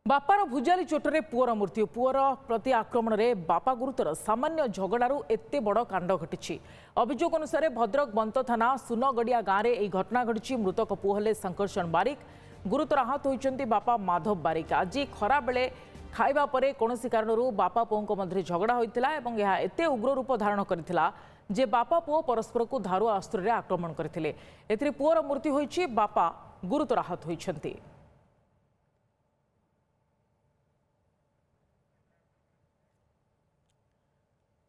बापार भुजाली चोटरे poor मृत्यु poor प्रति आक्रमण में बापा गुरुतर सामान्य झगड़ू एत बड़ कांड घटी अभियोग अनुसार भद्रक बंत थाना सुनगड़िया गाँव में यह घटना घटी मृतक पुओ हेले शंकरचरण बारिक गुरुतर आहत होती बापा माधव बारिक आज खरा बेले खाइबा परे कौनसी कारणरू बापा पुओं मध्य झगड़ा होता है एत उग्र रूप धारण करथिला जे बापा पुओ परस्पर को धारुआ अस्त्र आक्रमण करते पुअर मृत्यु होइछि बापा गुरुतर आहत होइछन्ति।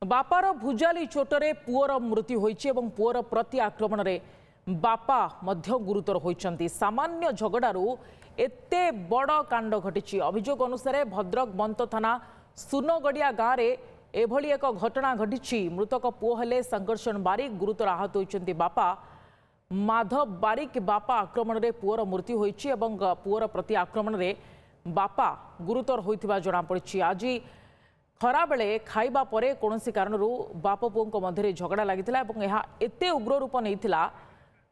बापार भुजाली चोटरे पुअर मृत्यु होइछि एवं पुअर प्रति आक्रमण में बापा मध्य गुरुतर होइछन्ति। सामान्य झगड़ारू एते बड़ कांड घटी अभियोग अनुसार भद्रक बंत थाना सुनगड़िया गाँव में एभली एक घटना घटी मृतक पुओ हेले शंकरचरण बारिक गुरुतर आहत होइछन्ति बापा माधव बारिक बापा आक्रमण में पुअर मृत्यु होइछि एवं पुअर प्रति आक्रमण में बापा गुरुतर होइथिबा जणा पड़िछि। आज खरा बेले खाइबा परे कौनसी कारणरू बाप पुओं मध्य झगड़ा लगिथिला एवं यह एते उग्र रूप नैथिला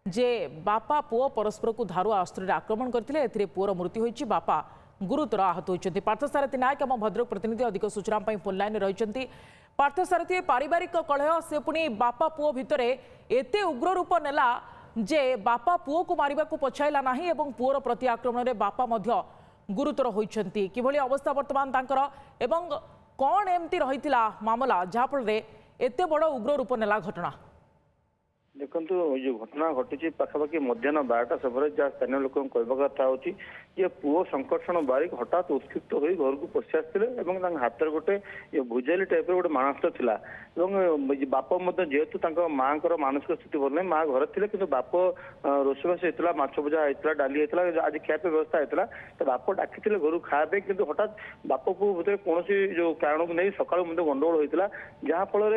जे बापा पुओ परस्पर को धारुआ अस्त्र आक्रमण करथिले एथिरे पुओर मृत्यु होइछि बापा गुरुतर आहत होइछन्ति। पार्थसारथी नायक आम भद्रक प्रतिनिधि अधिक सूचना पई फोन लाइन रहिछन्ति। पार्थसारथी पारिवारिक कलह से पुणी बापा पुओ भितरे एते उग्र रूप नेला जे बापा पुओ को मारिबा को पछाइला नाही एवं पुओर प्रति आक्रमण में बापा मध्य गुरुतर होइछन्ति। किभली अवस्था वर्तमान तांकर एवं कौन एमती रही मामला जहाँफल एत बड़ उग्र रूप नेला घटना देखो जो घटना घटी पाखापाखि मध्याह्न 12टा समय जहाँ स्थानीय लोक कहवा कथा हो पुओ शंकरचरण बारिक हठात उत्क्षिप्त हो घर को पशि आसते हाथ में गोटे भुजाली टाइप गोटे मानस था बाप जेहेतु माँ मानसिक स्थिति भल ना माँ घर थे कि बाप रोषेबास होता माछ भजा होता डाली होता आज खाया व्यवस्था होता तो बाप डाकी घर खाया कि हठात बाप पुओ भर कौन जो कारण को नहीं सका गंडगोल होता जहाँफल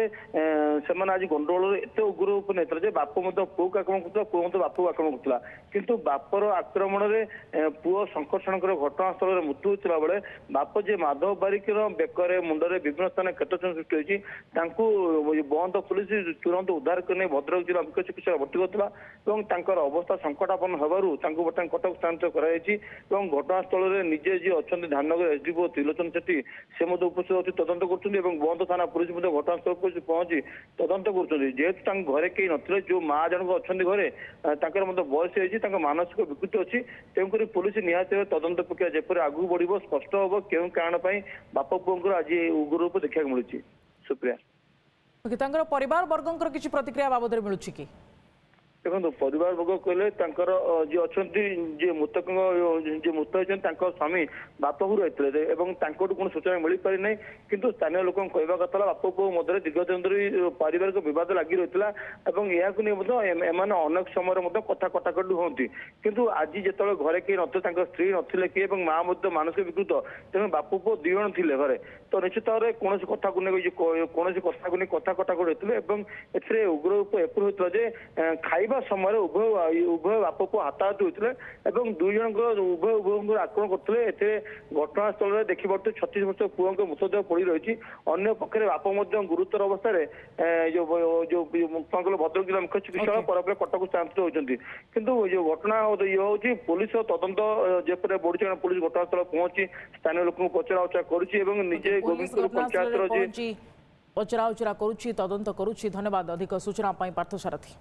से आज गंडगोल एत उग्र रूप नहीं बाप पुओ को आक्रमण कर पुओ बाप को आक्रमण कर किंतु बापर आक्रमण में पुओ शंकरचरण घटनास्थल में मृत्यु होता बेले बाप जे माधव बारिक बेकर मुंडे विभिन्न स्थान क्षत सृष्टि होती बंद पुलिस तुरंत उद्धार कर भद्रक जिला मुख्य चिकित्सा भर्ती कर अवस्था संकटापन्न होबारू बर्तमान कटक स्थानांतरित कर घटनास्थल में निजे जी अच्छा ध्याननगर एसडीपीओ त्रिलोचन सेठी से उपस्थित अच्छी तदंत कर बंद थाना पुलिस घटनास्थल पर पहुंची तदंत करेतु घरे कई न जो माँ जनक अच्छा घरे बयस है मानसिक विकृति अच्छी तेणुक पुलिस निहती तदंत प्रक्रिया जपर आगू बढ़ स्पष्ट हम क्यों कारण बाप पुओं आज उग्र रूप देखा मिलूँ। सुप्रिया परिवार वर्ग किसी प्रतिक्रिया बाबद मिलूँ कि देखो परिवार वर्ग कहले जी अच्छा जी मृतक जी मृत होती स्वामी बाप घर रहते कौन सूचना मिल पारि ना किंतु स्थानीय लोक कहवा कथा बाप पुओ मध्य दीर्घ दिन धरी पारिवारिक विवाद लगी रही एम अनेक समय कथा कटाकटी होती किंतु आज जो घरे कई न स्त्री नथिले किए माँ मानसिक विकृत तेणु बाप पुओ दुई जन थे घरे तो निश्चित भाव में कौन कथा को कौन कथा को कथा कटाकटी होते ए उग्र रूप एपरि होता खाइबा समय उभय बाप पुओ हाथाहाथी होते दुई जन उभय उभय आक्रमण करते घटनास्थल में देखी पार्थे 36 वर्ष पुओं मृतदेह पड़ रही अन्य पक्षे बाप गुरुतर अवस्था जो भद्रक जिला मुख्य चिकित्सा पर कटक स्थानांतरित होती किंतु जो घटना ये हूँ पुलिस तदंत जेपरे बढ़ी पुलिस घटनास्थल पहुंची स्थानीय लोक पचरा उचरा करे गोविंदपुर पंचायत पचरा उचरा करुच्ची तदंत करुच्ची। धन्यवाद अधिक सूचना पार्थसारथी।